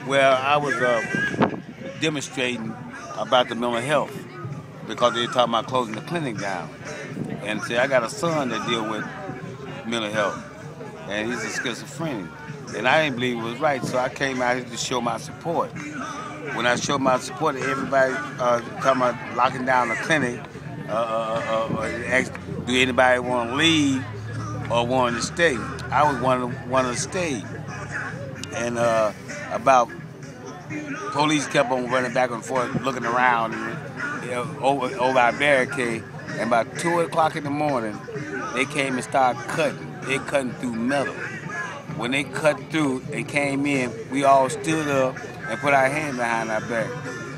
Well, I was demonstrating about the mental health because they were talking about closing the clinic down. And see, I got a son that deal with mental health, and he's a schizophrenic. And I didn't believe it was right, so I came out here to show my support. When I showed my support, everybody talking about locking down the clinic, asked, do anybody want to leave or want to stay? I was one to stay. And about police kept on running back and forth, looking around over our barricade. And about 2 o'clock in the morning, they came and started cutting. They cutting through metal. When they cut through and came in, we all stood up and put our hand behind our back.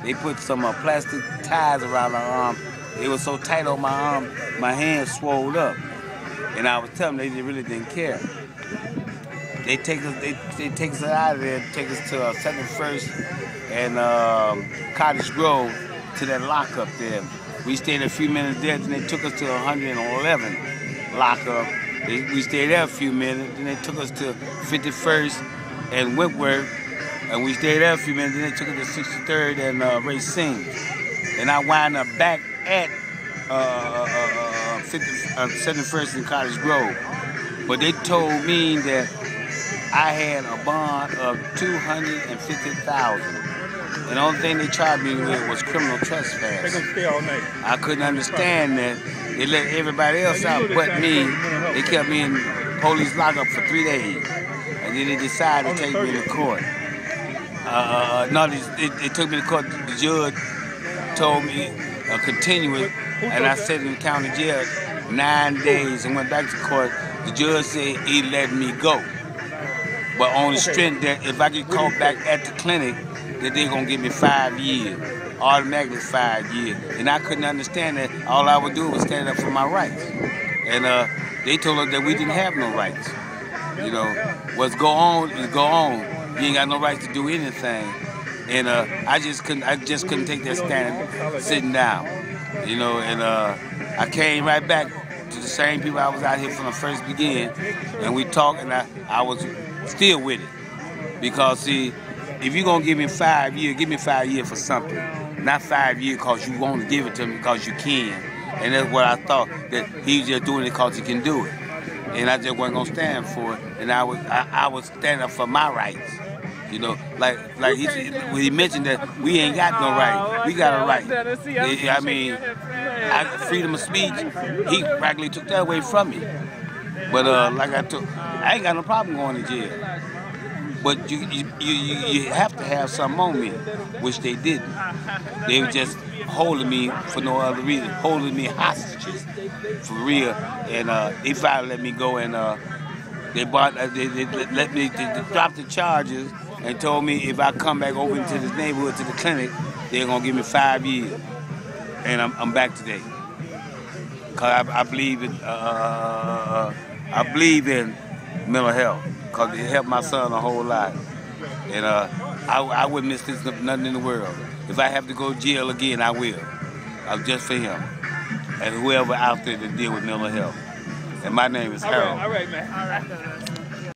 They put some plastic ties around our arm. It was so tight on my arm, my hand swelled up. And I was telling them they really didn't care. They take us out of there, take us to 71st and Cottage Grove to that lockup there. We stayed a few minutes there, then they took us to 111 lockup. We stayed there a few minutes, then they took us to 51st and Whitworth, and we stayed there a few minutes, then they took us to 63rd and Racine. And I wound up back at 71st and Cottage Grove. But they told me that I had a bond of $250,000. And the only thing they tried me with was criminal trespass. They're gonna stay all night. I couldn't understand that. They let everybody else out but me. They kept me in police lockup for 3 days. And then they decided to take me to court. No, they took me to court. The judge told me continue it. And I sat in the county jail 9 days and went back to court. The judge said he let me go. But on the strength that if I get caught back at the clinic, that they're going to give me 5 years, automatically 5 years. And I couldn't understand that. All I would do was stand up for my rights. And they told us that we didn't have no rights. You know, what's go on is go on. You ain't got no right to do anything. And I just couldn't take that stand sitting down. You know, and I came right back to the same people I was out here from the first beginning. And we talked, and I was still with it. Because, see, if you're going to give me 5 years, give me 5 years for something. Not 5 years because you want to give it to me because you can. And that's what I thought, that he was just doing it because he can do it. And I just wasn't going to stand for it. And I was standing up for my rights. You know, like he mentioned that we ain't got no right. We got a right. I mean, freedom of speech, he practically took that away from me. But I ain't got no problem going to jail. But you have to have something on me, which they didn't. They were just holding me for no other reason, holding me hostages, for real. And they finally let me go, and they let me drop the charges and told me if I come back over into this neighborhood to the clinic, they're gonna give me 5 years, and I'm back today. Cause I believe in mental health. Because it helped my son a whole lot. And I wouldn't miss this nothing in the world. If I have to go to jail again, I will. Just for him. And whoever out there that deal with mental health. And my name is Harold. All right, man. All right.